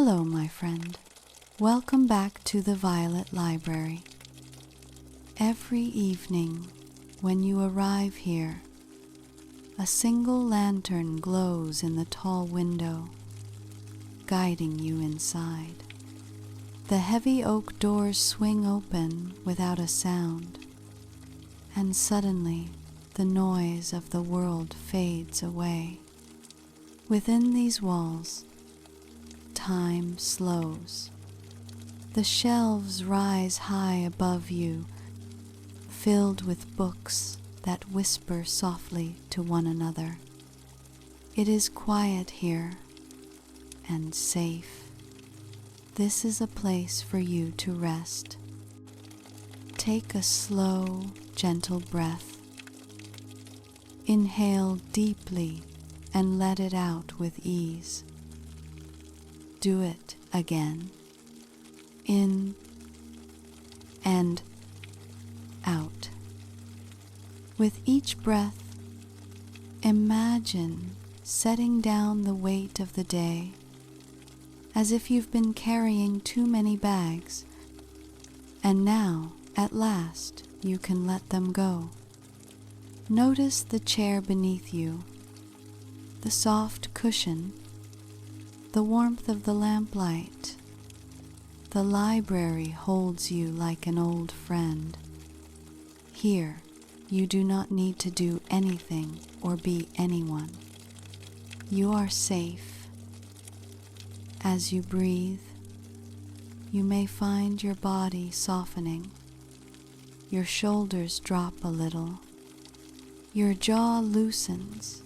Hello, my friend. Welcome back to the Violet Library. Every evening, when you arrive here, a single lantern glows in the tall window, guiding you inside. The heavy oak doors swing open without a sound, and suddenly the noise of the world fades away. Within these walls, time slows. The shelves rise high above you, filled with books that whisper softly to one another. It is quiet here and safe. This is a place for you to rest. Take a slow, gentle breath. Inhale deeply and let it out with ease. Do it again. In and out. With each breath, imagine setting down the weight of the day, as if you've been carrying too many bags, and now, at last, you can let them go. Notice the chair beneath you, the soft cushion, the warmth of the lamplight. The library holds you like an old friend. Here, you do not need to do anything or be anyone. You are safe. As you breathe, you may find your body softening. Your shoulders drop a little. Your jaw loosens.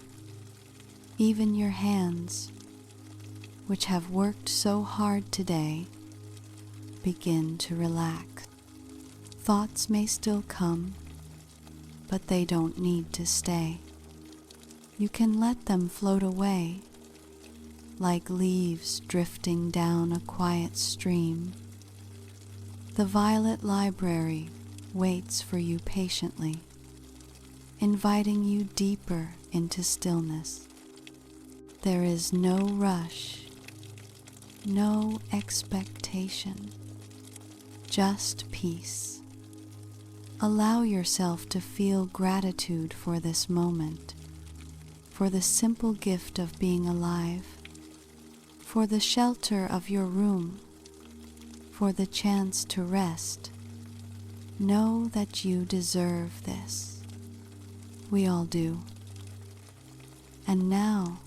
Even your hands, which have worked so hard today, begin to relax. Thoughts may still come, but they don't need to stay. You can let them float away, like leaves drifting down a quiet stream. The Violet Library waits for you patiently, inviting you deeper into stillness. There is no rush, no expectation, just peace. Allow yourself to feel gratitude for this moment, for the simple gift of being alive, for the shelter of your room, for the chance to rest. Know that you deserve this. We all do. And now,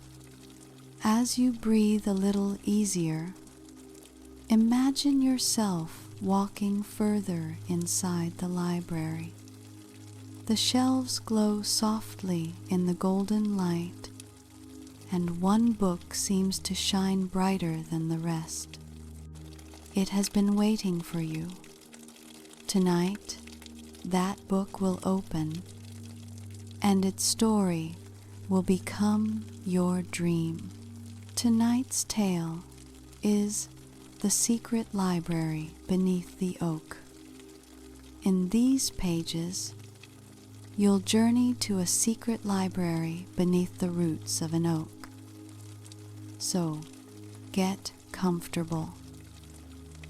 as you breathe a little easier, imagine yourself walking further inside the library. The shelves glow softly in the golden light, and one book seems to shine brighter than the rest. It has been waiting for you. Tonight, that book will open, and its story will become your dream. Tonight's tale is The Secret Library Beneath the Oak. In these pages, you'll journey to a secret library beneath the roots of an oak. So, get comfortable.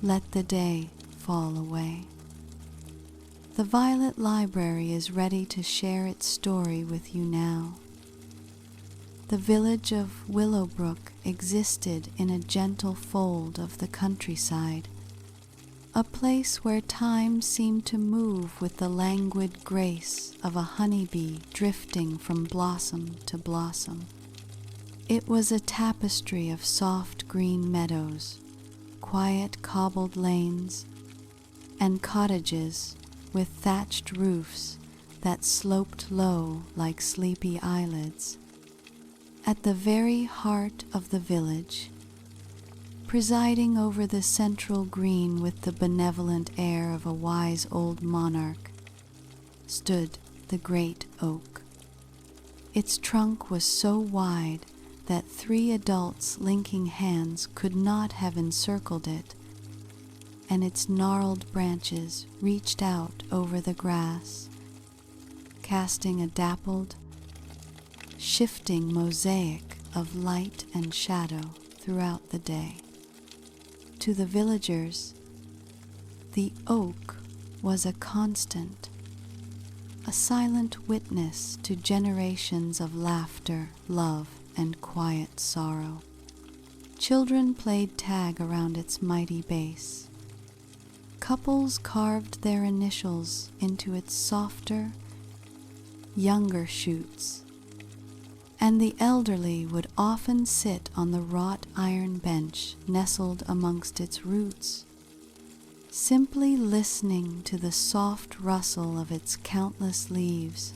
Let the day fall away. The Violet Library is ready to share its story with you now. The village of Willowbrook existed in a gentle fold of the countryside, a place where time seemed to move with the languid grace of a honeybee drifting from blossom to blossom. It was a tapestry of soft green meadows, quiet cobbled lanes, and cottages with thatched roofs that sloped low like sleepy eyelids. At the very heart of the village, presiding over the central green with the benevolent air of a wise old monarch, stood the great oak. Its trunk was so wide that 3 adults linking hands could not have encircled it, and its gnarled branches reached out over the grass, casting a dappled, shifting mosaic of light and shadow throughout the day. To the villagers, the oak was a constant, a silent witness to generations of laughter, love, and quiet sorrow. Children played tag around its mighty base. Couples carved their initials into its softer, younger shoots, and the elderly would often sit on the wrought iron bench nestled amongst its roots, simply listening to the soft rustle of its countless leaves,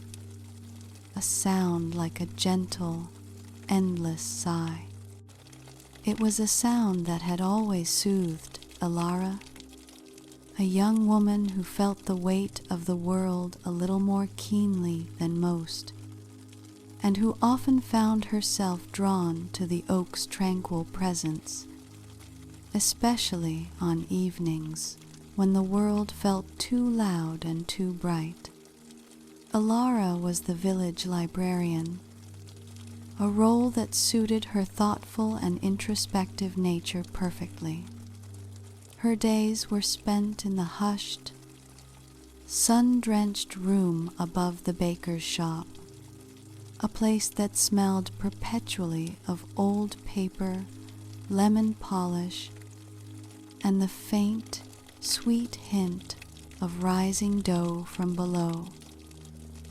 a sound like a gentle, endless sigh. It was a sound that had always soothed Elara, a young woman who felt the weight of the world a little more keenly than most, and who often found herself drawn to the oak's tranquil presence, especially on evenings when the world felt too loud and too bright. Elara was the village librarian, a role that suited her thoughtful and introspective nature perfectly. Her days were spent in the hushed, sun-drenched room above the baker's shop, a place that smelled perpetually of old paper, lemon polish, and the faint, sweet hint of rising dough from below.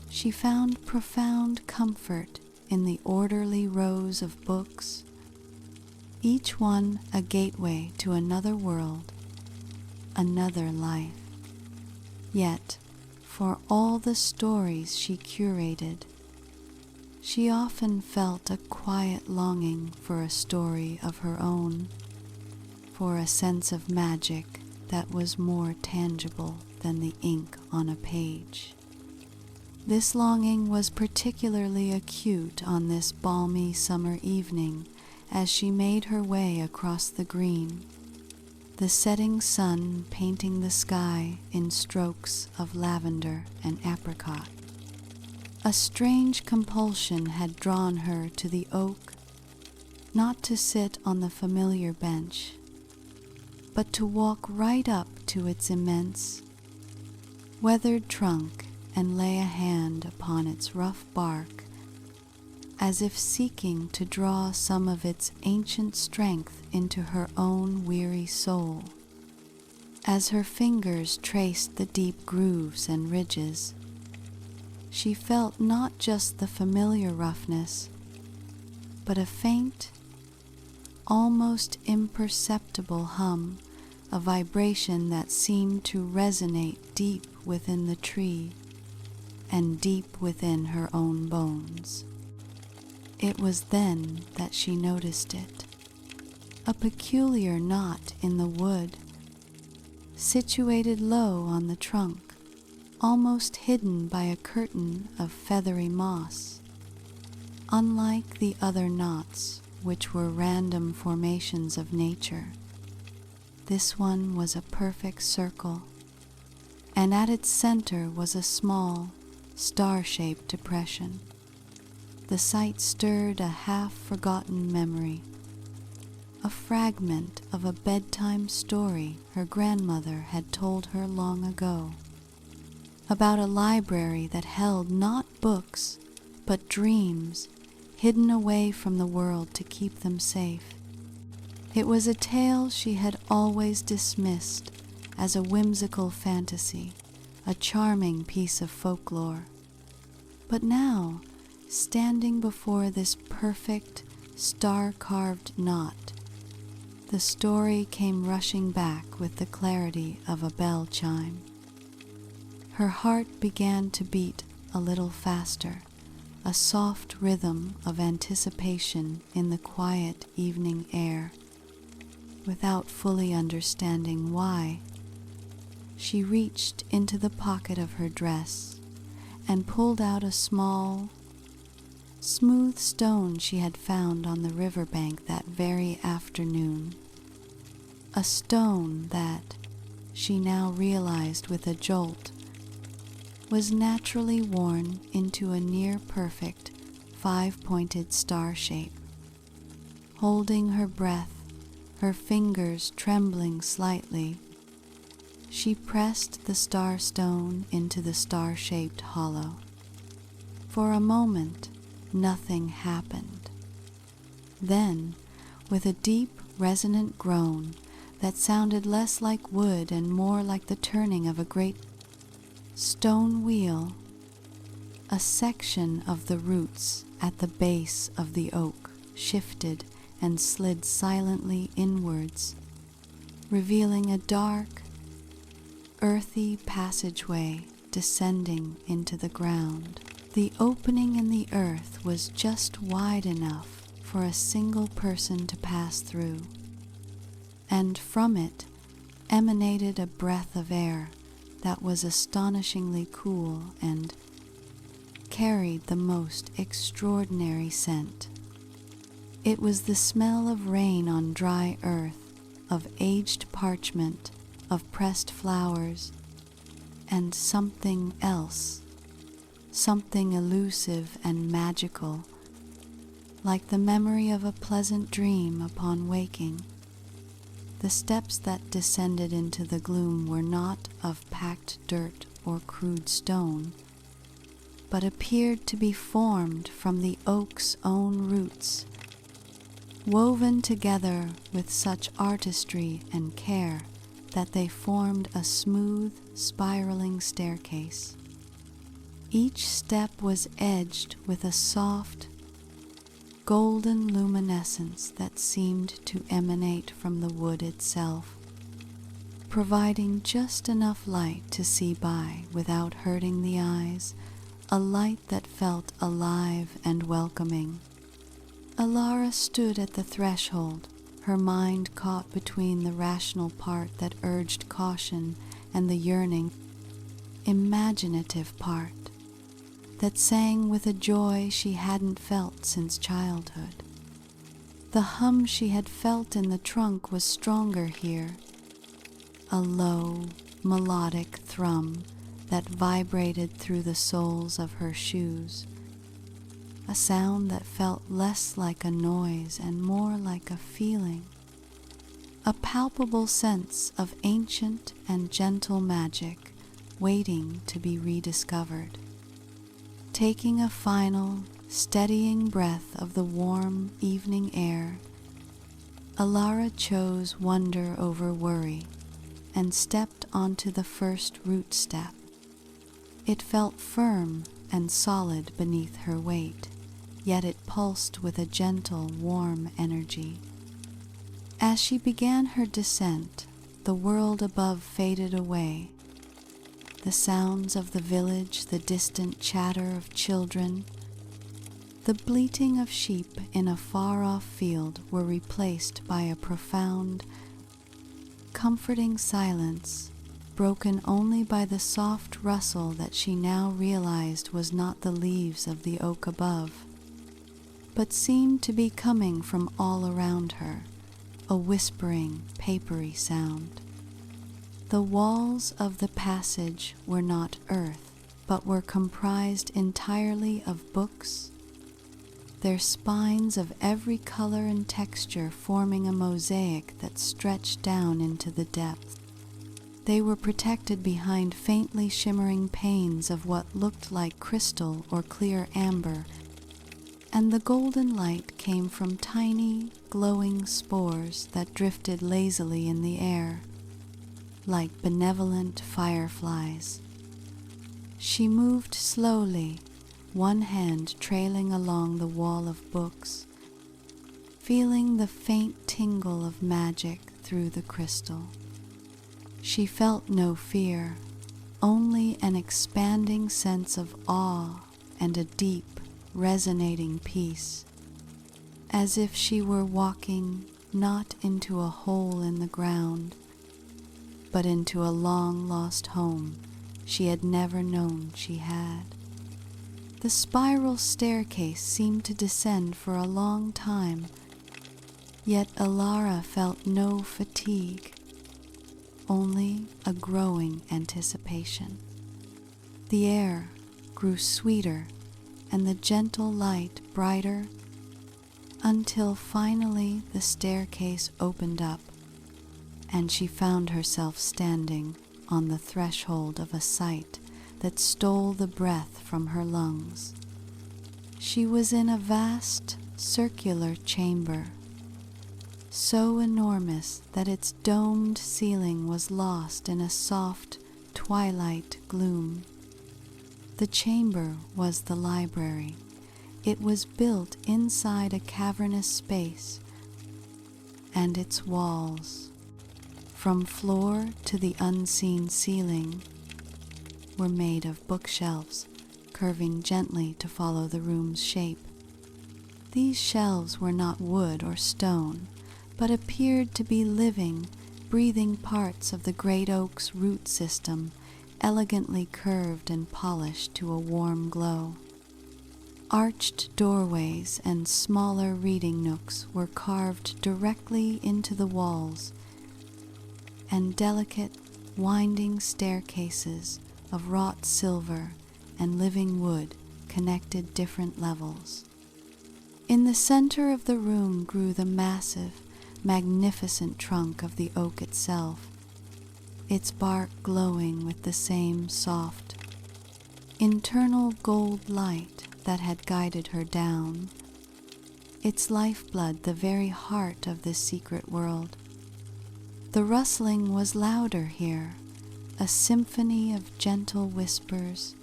She found profound comfort in the orderly rows of books, each one a gateway to another world, another life. Yet, for all the stories she curated, she often felt a quiet longing for a story of her own, for a sense of magic that was more tangible than the ink on a page. This longing was particularly acute on this balmy summer evening as she made her way across the green, the setting sun painting the sky in strokes of lavender and apricot. A strange compulsion had drawn her to the oak, not to sit on the familiar bench, but to walk right up to its immense, weathered trunk and lay a hand upon its rough bark, as if seeking to draw some of its ancient strength into her own weary soul. As her fingers traced the deep grooves and ridges, she felt not just the familiar roughness, but a faint, almost imperceptible hum, a vibration that seemed to resonate deep within the tree and deep within her own bones. It was then that she noticed it, a peculiar knot in the wood, situated low on the trunk, almost hidden by a curtain of feathery moss. Unlike the other knots, which were random formations of nature, this one was a perfect circle, and at its center was a small, star-shaped depression. The sight stirred a half-forgotten memory, a fragment of a bedtime story her grandmother had told her long ago, about a library that held not books, but dreams hidden away from the world to keep them safe. It was a tale she had always dismissed as a whimsical fantasy, a charming piece of folklore. But now, standing before this perfect, star-carved knot, the story came rushing back with the clarity of a bell chime. Her heart began to beat a little faster, a soft rhythm of anticipation in the quiet evening air. Without fully understanding why, she reached into the pocket of her dress and pulled out a small, smooth stone she had found on the riverbank that very afternoon. A stone that, she now realized with a jolt, was naturally worn into a near-perfect, five-pointed star shape. Holding her breath, her fingers trembling slightly, she pressed the starstone into the star-shaped hollow. For a moment, nothing happened. Then, with a deep, resonant groan that sounded less like wood and more like the turning of a great stone wheel, a section of the roots at the base of the oak shifted and slid silently inwards, revealing a dark, earthy passageway descending into the ground. The opening in the earth was just wide enough for a single person to pass through, and from it emanated a breath of air that was astonishingly cool and carried the most extraordinary scent. It was the smell of rain on dry earth, of aged parchment, of pressed flowers, and something else, something elusive and magical, like the memory of a pleasant dream upon waking. The steps that descended into the gloom were not of packed dirt or crude stone, but appeared to be formed from the oak's own roots, woven together with such artistry and care that they formed a smooth, spiraling staircase. Each step was edged with a soft, golden luminescence that seemed to emanate from the wood itself, providing just enough light to see by without hurting the eyes, a light that felt alive and welcoming. Elara stood at the threshold, her mind caught between the rational part that urged caution and the yearning, imaginative part that sang with a joy she hadn't felt since childhood. The hum she had felt in the trunk was stronger here, a low, melodic thrum that vibrated through the soles of her shoes, a sound that felt less like a noise and more like a feeling, a palpable sense of ancient and gentle magic waiting to be rediscovered. Taking a final, steadying breath of the warm evening air, Elara chose wonder over worry and stepped onto the first root step. It felt firm and solid beneath her weight, yet it pulsed with a gentle, warm energy. As she began her descent, the world above faded away. The sounds of the village, the distant chatter of children, the bleating of sheep in a far-off field were replaced by a profound, comforting silence, broken only by the soft rustle that she now realized was not the leaves of the oak above, but seemed to be coming from all around her, a whispering, papery sound. The walls of the passage were not earth, but were comprised entirely of books, their spines of every color and texture forming a mosaic that stretched down into the depths. They were protected behind faintly shimmering panes of what looked like crystal or clear amber, and the golden light came from tiny, glowing spores that drifted lazily in the air, like benevolent fireflies. She moved slowly, one hand trailing along the wall of books, feeling the faint tingle of magic through the crystal. She felt no fear, only an expanding sense of awe and a deep, resonating peace, as if she were walking not into a hole in the ground, but into a long-lost home she had never known she had. The spiral staircase seemed to descend for a long time, yet Elara felt no fatigue, only a growing anticipation. The air grew sweeter and the gentle light brighter until finally the staircase opened up and she found herself standing on the threshold of a sight that stole the breath from her lungs. She was in a vast circular chamber, so enormous that its domed ceiling was lost in a soft twilight gloom. The chamber was the library. It was built inside a cavernous space, and its walls, from floor to the unseen ceiling, were made of bookshelves, curving gently to follow the room's shape. These shelves were not wood or stone, but appeared to be living, breathing parts of the great oak's root system, elegantly curved and polished to a warm glow. Arched doorways and smaller reading nooks were carved directly into the walls, and delicate, winding staircases of wrought silver and living wood connected different levels. In the center of the room grew the massive, magnificent trunk of the oak itself, its bark glowing with the same soft, internal gold light that had guided her down, its lifeblood the very heart of this secret world. The rustling was louder here, a symphony of gentle whispers,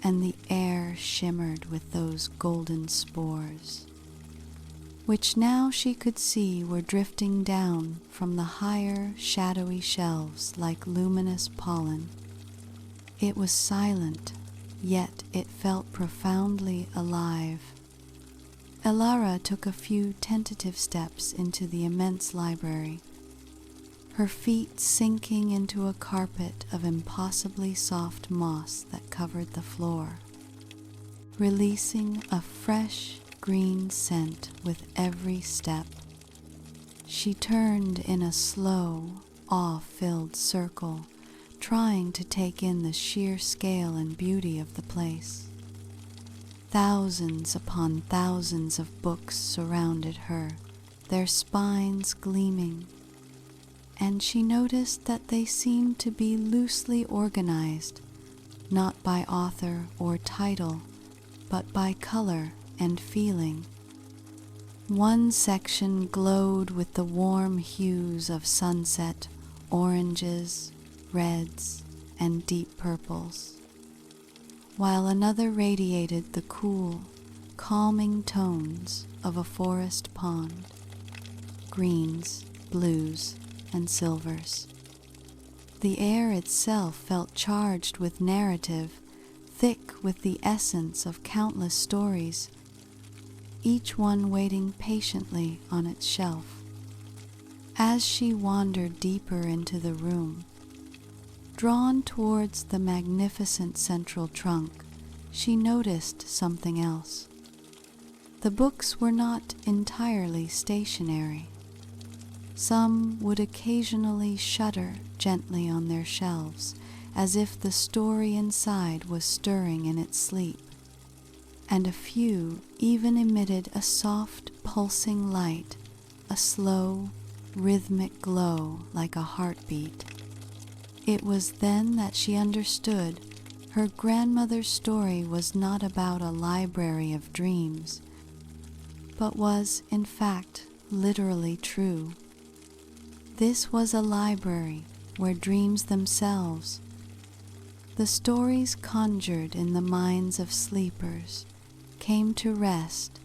and the air shimmered with those golden spores, which now she could see were drifting down from the higher, shadowy shelves like luminous pollen. It was silent, yet it felt profoundly alive. Elara took a few tentative steps into the immense library, her feet sinking into a carpet of impossibly soft moss that covered the floor, releasing a fresh green scent with every step. She turned in a slow, awe-filled circle, trying to take in the sheer scale and beauty of the place. Thousands upon thousands of books surrounded her, their spines gleaming, and she noticed that they seemed to be loosely organized, not by author or title, but by color and feeling. One section glowed with the warm hues of sunset, oranges, reds, and deep purples, while another radiated the cool, calming tones of a forest pond, greens, blues, and silvers. The air itself felt charged with narrative, thick with the essence of countless stories, each one waiting patiently on its shelf. As she wandered deeper into the room, drawn towards the magnificent central trunk, she noticed something else. The books were not entirely stationary. Some would occasionally shudder gently on their shelves, as if the story inside was stirring in its sleep, and a few even emitted a soft, pulsing light, a slow, rhythmic glow like a heartbeat. It was then that she understood her grandmother's story was not about a library of dreams, but was, in fact, literally true. This was a library where dreams themselves, the stories conjured in the minds of sleepers, came to rest,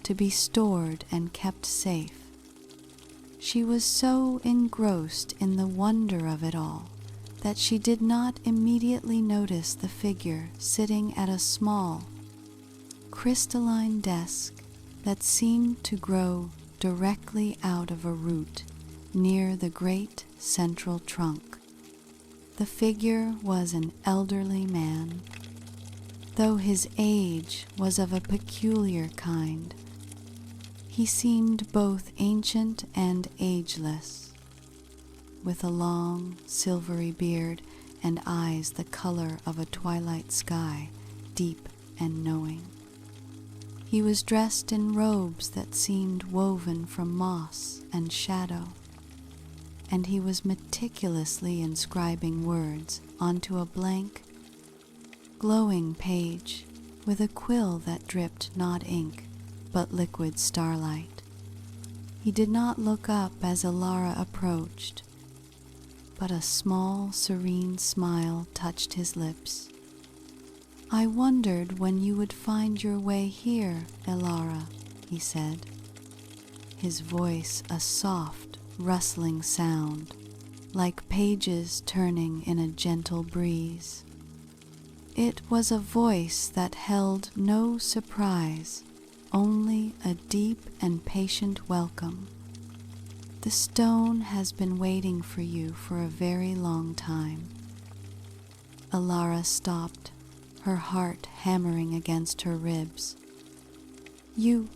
to be stored and kept safe. She was so engrossed in the wonder of it all that she did not immediately notice the figure sitting at a small, crystalline desk that seemed to grow directly out of a root near the great central trunk. The figure was an elderly man, though his age was of a peculiar kind. He seemed both ancient and ageless, with a long, silvery beard and eyes the color of a twilight sky, deep and knowing. He was dressed in robes that seemed woven from moss and shadow, and he was meticulously inscribing words onto a blank, glowing page with a quill that dripped not ink, but liquid starlight. He did not look up as Elara approached, but a small, serene smile touched his lips. "I wondered when you would find your way here, Elara," he said, his voice a soft, rustling sound, like pages turning in a gentle breeze. It was a voice that held no surprise, only a deep and patient welcome. "The stone has been waiting for you for a very long time." Elara stopped, her heart hammering against her ribs. You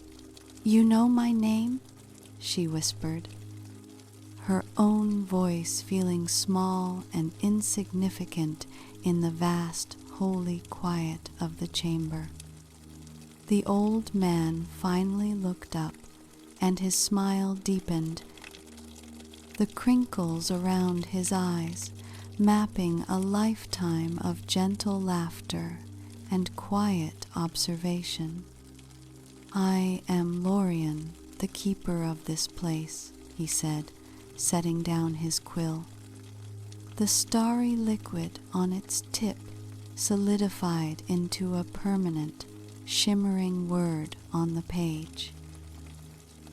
know my name?" she whispered, her own voice feeling small and insignificant in the vast, holy quiet of the chamber. The old man finally looked up, and his smile deepened, the crinkles around his eyes mapping a lifetime of gentle laughter and quiet observation. "I am Lorien, the keeper of this place," he said, setting down his quill. The starry liquid on its tip solidified into a permanent, shimmering word on the page.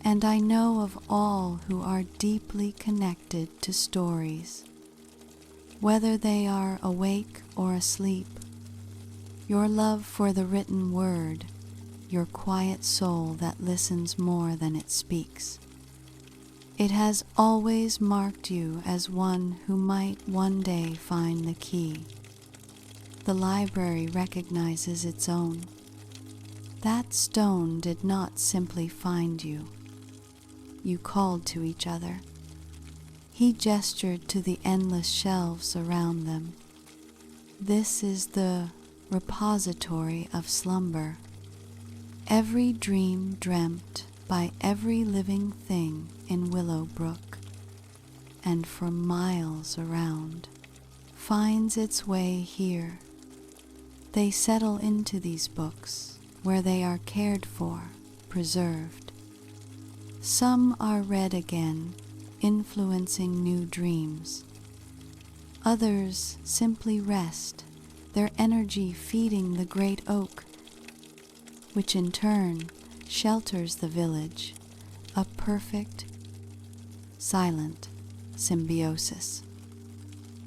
"And I know of all who are deeply connected to stories, whether they are awake or asleep. Your love for the written word, your quiet soul that listens more than it speaks. It has always marked you as one who might one day find the key. The library recognizes its own. That stone did not simply find you. You called to each other." He gestured to the endless shelves around them. "This is the repository of slumber. Every dream dreamt by every living thing in Willowbrook, and for miles around, finds its way here. They settle into these books, where they are cared for, preserved. Some are read again, influencing new dreams. Others simply rest, their energy feeding the great oak, which in turn shelters the village, a perfect, silent symbiosis."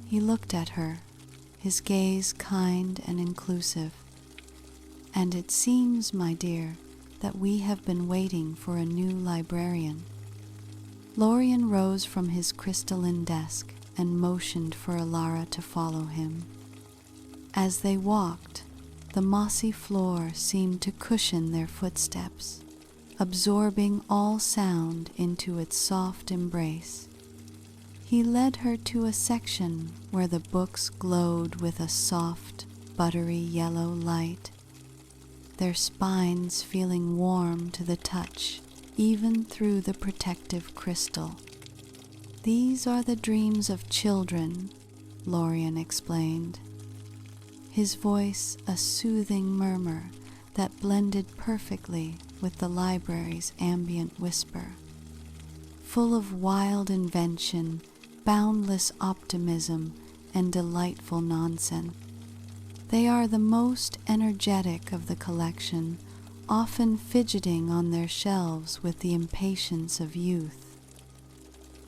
He looked at her, his gaze kind and inclusive. "And it seems, my dear, that we have been waiting for a new librarian." Lorien rose from his crystalline desk and motioned for Elara to follow him. As they walked, the mossy floor seemed to cushion their footsteps, absorbing all sound into its soft embrace. He led her to a section where the books glowed with a soft, buttery yellow light, their spines feeling warm to the touch even through the protective crystal. "These are the dreams of children," Lorien explained, his voice a soothing murmur that blended perfectly with the library's ambient whisper. Full of wild invention, boundless optimism, and delightful nonsense. They are the most energetic of the collection, often fidgeting on their shelves with the impatience of youth.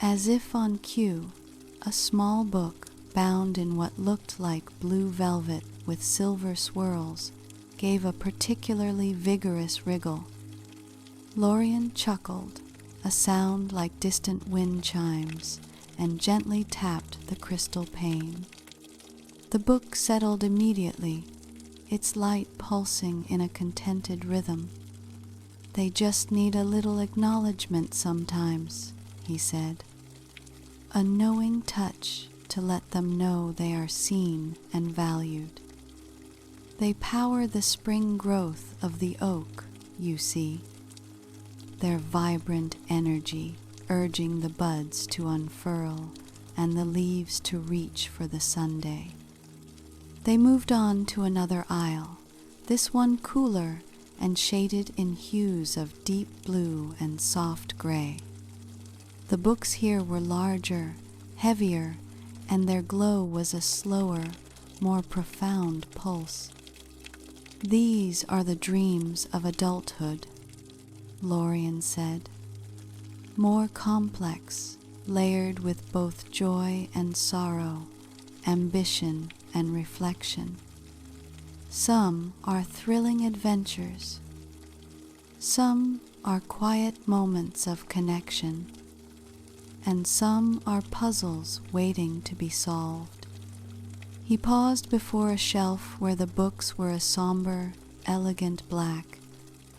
As if on cue, a small book bound in what looked like blue velvet with silver swirls gave a particularly vigorous wriggle. Lorien chuckled, a sound like distant wind chimes, and gently tapped the crystal pane. The book settled immediately, its light pulsing in a contented rhythm. "They just need a little acknowledgement sometimes," he said. "A knowing touch to let them know they are seen and valued. They power the spring growth of the oak you see, their vibrant energy urging the buds to unfurl and the leaves to reach for the Sunday. They moved on to another aisle, this one cooler and shaded in hues of deep blue and soft gray. The books here were larger, heavier, and their glow was a slower, more profound pulse. "These are the dreams of adulthood," Lorien said, "more complex, layered with both joy and sorrow, ambition and reflection. Some are thrilling adventures. Some are quiet moments of connection, and some are puzzles waiting to be solved." He paused before a shelf where the books were a somber, elegant black,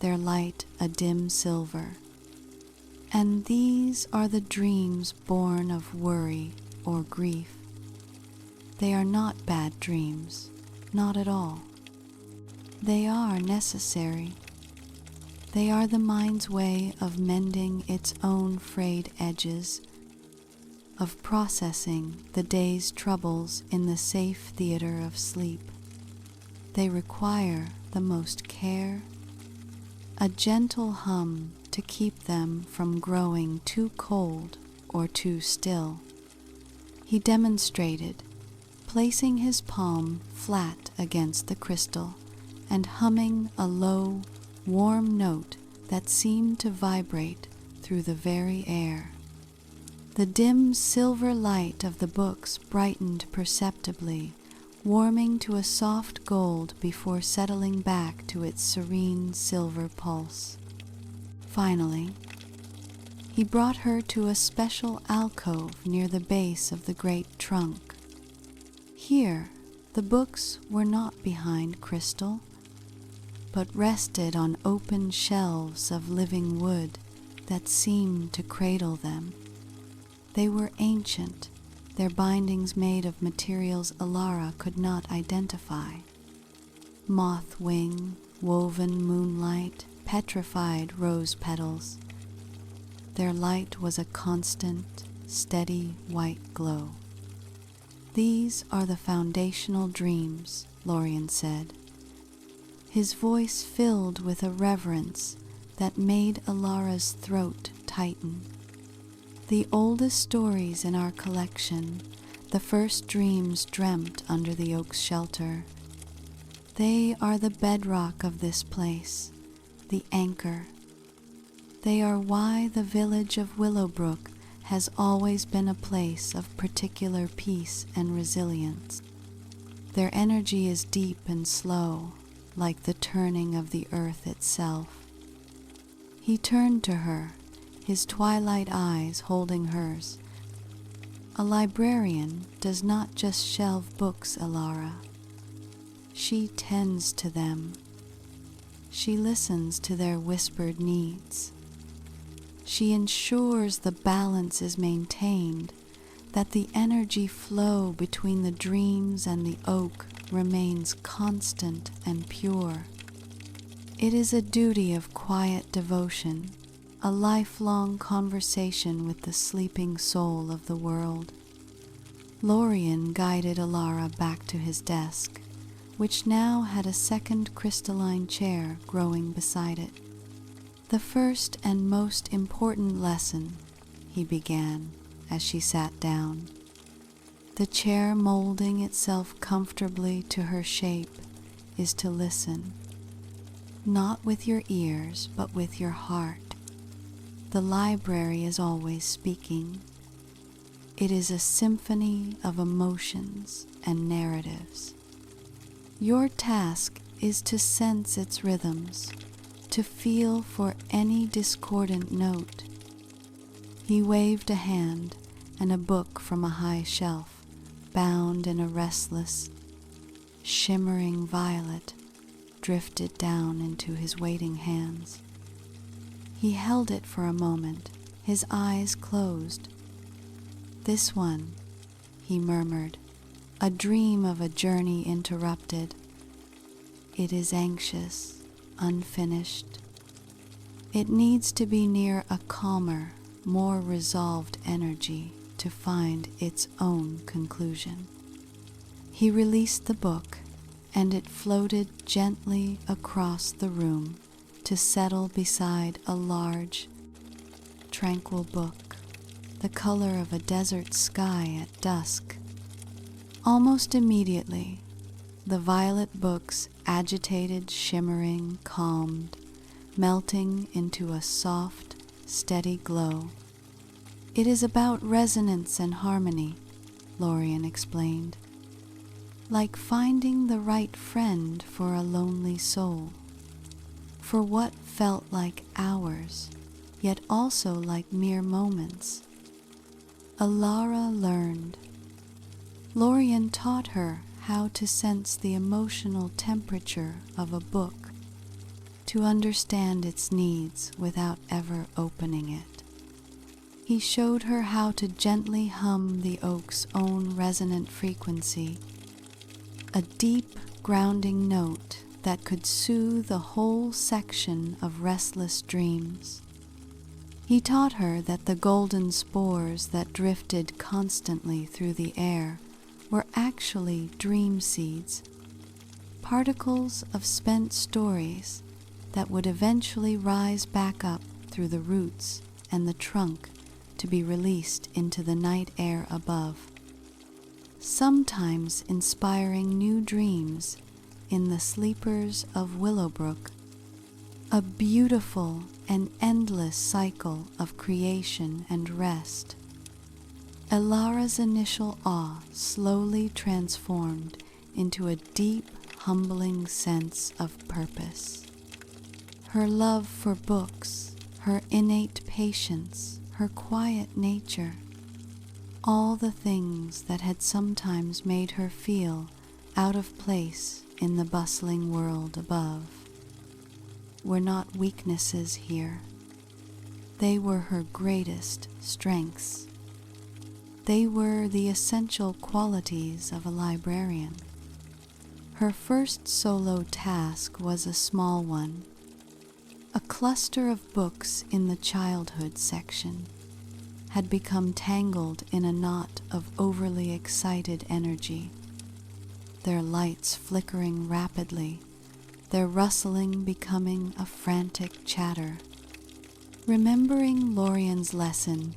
their light a dim silver. "And these are the dreams born of worry or grief. They are not bad dreams, not at all. They are necessary. They are the mind's way of mending its own frayed edges, of processing the day's troubles in the safe theater of sleep. They require the most care, a gentle hum to keep them from growing too cold or too still." He demonstrated, placing his palm flat against the crystal and humming a low, warm note that seemed to vibrate through the very air. The dim silver light of the books brightened perceptibly, warming to a soft gold before settling back to its serene silver pulse. Finally, he brought her to a special alcove near the base of the great trunk. Here, the books were not behind crystal, but rested on open shelves of living wood that seemed to cradle them. They were ancient, their bindings made of materials Elara could not identify. Moth wing, woven moonlight, petrified rose petals. Their light was a constant, steady white glow. "These are the foundational dreams," Lorien said, his voice filled with a reverence that made Elara's throat tighten. "The oldest stories in our collection, the first dreams dreamt under the oak's shelter. They are the bedrock of this place, the anchor. They are why the village of Willowbrook has always been a place of particular peace and resilience. Their energy is deep and slow, like the turning of the earth itself." He turned to her, his twilight eyes holding hers. "A librarian does not just shelve books, Elara. She tends to them. She listens to their whispered needs. She ensures the balance is maintained, that the energy flow between the dreams and the oak remains constant and pure. It is a duty of quiet devotion, a lifelong conversation with the sleeping soul of the world." Lorien guided Elara back to his desk, which now had a second crystalline chair growing beside it. "The first and most important lesson," he began as she sat down, the chair molding itself comfortably to her shape, "is to listen. Not with your ears, but with your heart. The library is always speaking. It is a symphony of emotions and narratives. Your task is to sense its rhythms, to feel for any discordant note." He waved a hand, and a book from a high shelf, bound in a restless, shimmering violet, drifted down into his waiting hands. He held it for a moment, his eyes closed. "This one," he murmured, a dream of a journey interrupted. "It is anxious, unfinished, It needs to be near a calmer, more resolved energy to find its own conclusion. He released the book, and it floated gently across the room to settle beside a large, tranquil book, the color of a desert sky at dusk. Almost immediately, the violet book's agitated shimmering calmed, melting into a soft, steady glow. "It is about resonance and harmony," Lorien explained, "like finding the right friend for a lonely soul, for what felt like hours, yet also like mere moments. Elara learned. Lorien taught her how to sense the emotional temperature of a book, to understand its needs without ever opening it. He showed her how to gently hum the oak's own resonant frequency, a deep, grounding note that could soothe a whole section of restless dreams. He taught her that the golden spores that drifted constantly through the air were actually dream seeds, particles of spent stories that would eventually rise back up through the roots and the trunk to be released into the night air above, sometimes inspiring new dreams in the sleepers of Willowbrook, a beautiful and endless cycle of creation and rest. Elara's initial awe slowly transformed into a deep, humbling sense of purpose. Her love for books, her innate patience, her quiet nature, all the things that had sometimes made her feel out of place in the bustling world above, were not weaknesses here. They were her greatest strengths. They were the essential qualities of a librarian. Her first solo task was a small one, a cluster of books in the childhood section had become tangled in a knot of overly excited energy, their lights flickering rapidly, their rustling becoming a frantic chatter. Remembering Lorien's lesson,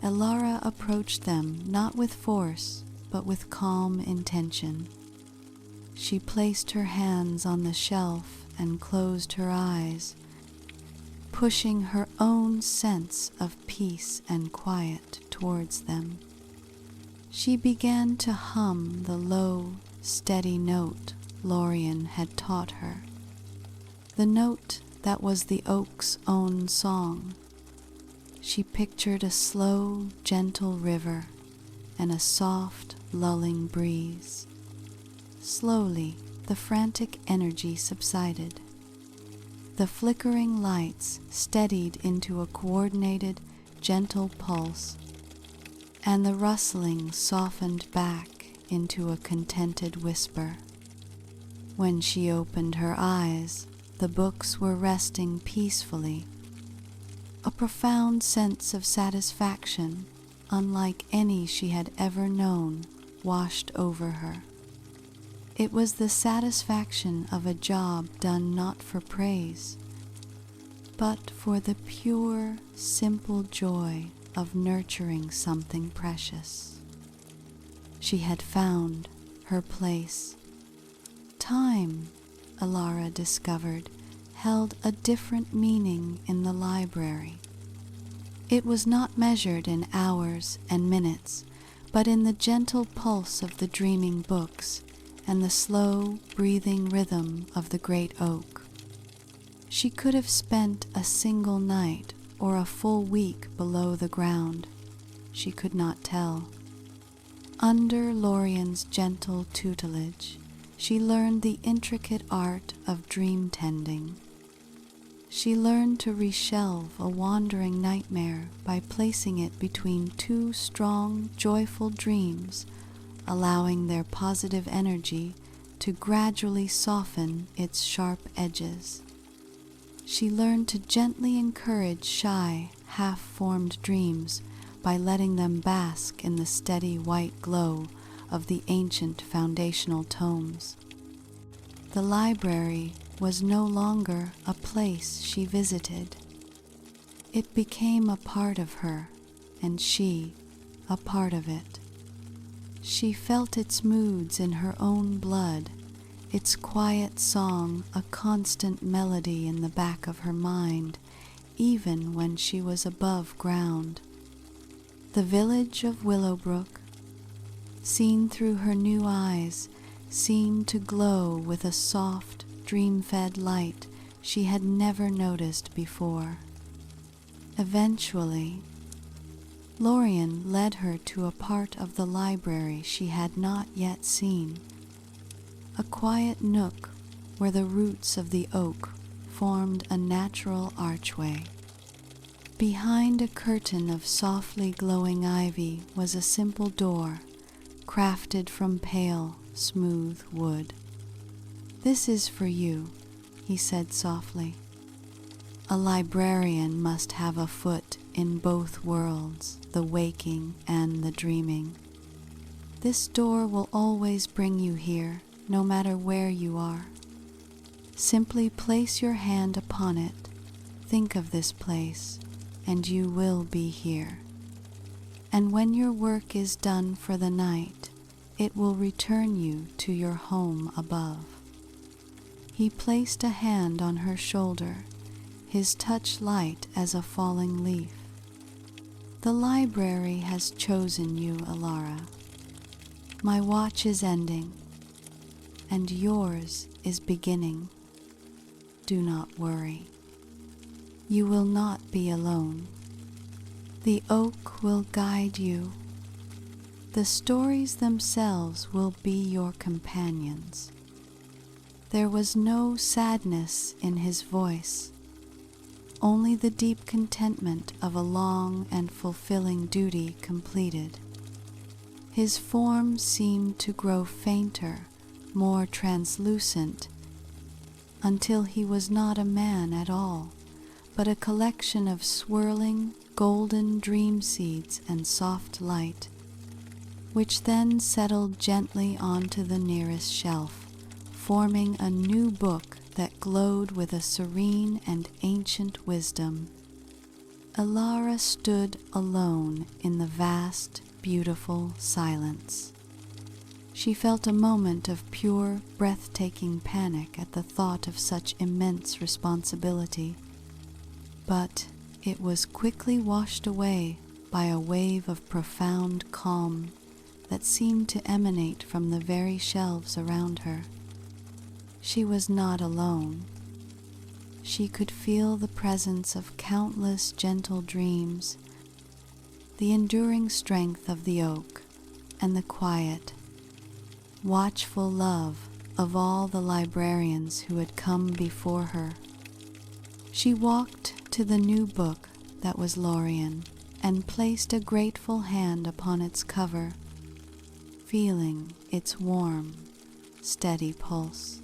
Elara approached them not with force, but with calm intention. She placed her hands on the shelf and closed her eyes, pushing her own sense of peace and quiet towards them. She began to hum the low, steady note Lorien had taught her, the note that was the oak's own song. She pictured a slow, gentle river and a soft, lulling breeze. Slowly, the frantic energy subsided. The flickering lights steadied into a coordinated, gentle pulse, and the rustling softened back into a contented whisper. When she opened her eyes, the books were resting peacefully. A profound sense of satisfaction, unlike any she had ever known, washed over her. It was the satisfaction of a job done not for praise, but for the pure, simple joy of nurturing something precious. She had found her place. Time, Elara discovered, held a different meaning in the library. It was not measured in hours and minutes, but in the gentle pulse of the dreaming books and the slow, breathing rhythm of the great oak. She could have spent a single night or a full week below the ground. She could not tell. Under Lorien's gentle tutelage, she learned the intricate art of dream tending. She learned to reshelve a wandering nightmare by placing it between two strong, joyful dreams, allowing their positive energy to gradually soften its sharp edges. she learned to gently encourage shy, half-formed dreams by letting them bask in the steady white glow of the ancient foundational tomes. The library was no longer a place she visited. It became a part of her, and she a part of it. She felt its moods in her own blood, its quiet song a constant melody in the back of her mind, even when she was above ground. The village of Willowbrook, seen through her new eyes, seemed to glow with a soft, dream-fed light she had never noticed before. Eventually, Lorien led her to a part of the library she had not yet seen, a quiet nook where the roots of the oak formed a natural archway. Behind a curtain of softly glowing ivy was a simple door, crafted from pale, smooth wood. "This is for you," he said softly. "A librarian must have a foot in both worlds, the waking and the dreaming. This door will always bring you here, no matter where you are. Simply place your hand upon it, think of this place, and you will be here. And when your work is done for the night, it will return you to your home above." He placed a hand on her shoulder, his touch light as a falling leaf. "The library has chosen you, Elara. My watch is ending, and yours is beginning. Do not worry. You will not be alone. The oak will guide you. The stories themselves will be your companions." There was no sadness in his voice, only the deep contentment of a long and fulfilling duty completed. His form seemed to grow fainter, more translucent, until he was not a man at all, but a collection of swirling, golden dream seeds and soft light, which then settled gently onto the nearest shelf, forming a new book that glowed with a serene and ancient wisdom. Elara stood alone in the vast, beautiful silence. She felt a moment of pure, breathtaking panic at the thought of such immense responsibility, but it was quickly washed away by a wave of profound calm that seemed to emanate from the very shelves around her. She was not alone. She could feel the presence of countless gentle dreams, the enduring strength of the oak, and the quiet, watchful love of all the librarians who had come before her. She walked to the new book that was Lorien and placed a grateful hand upon its cover, feeling its warm, steady pulse.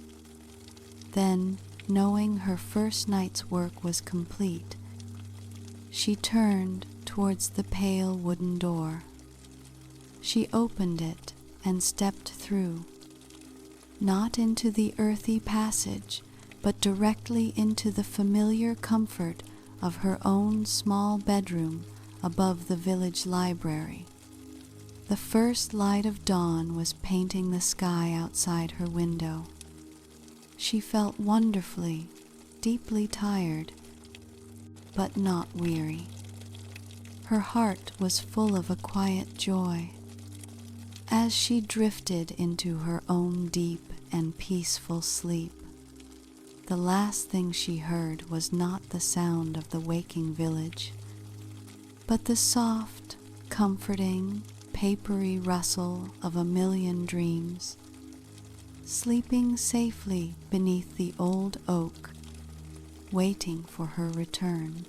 Then, knowing her first night's work was complete, she turned towards the pale wooden door. She opened it and stepped through, not into the earthy passage, but directly into the familiar comfort of her own small bedroom above the village library. The first light of dawn was painting the sky outside her window. She felt wonderfully, deeply tired, but not weary. Her heart was full of a quiet joy. As she drifted into her own deep and peaceful sleep, the last thing she heard was not the sound of the waking village, but the soft, comforting, papery rustle of a million dreams, sleeping safely beneath the old oak, waiting for her return.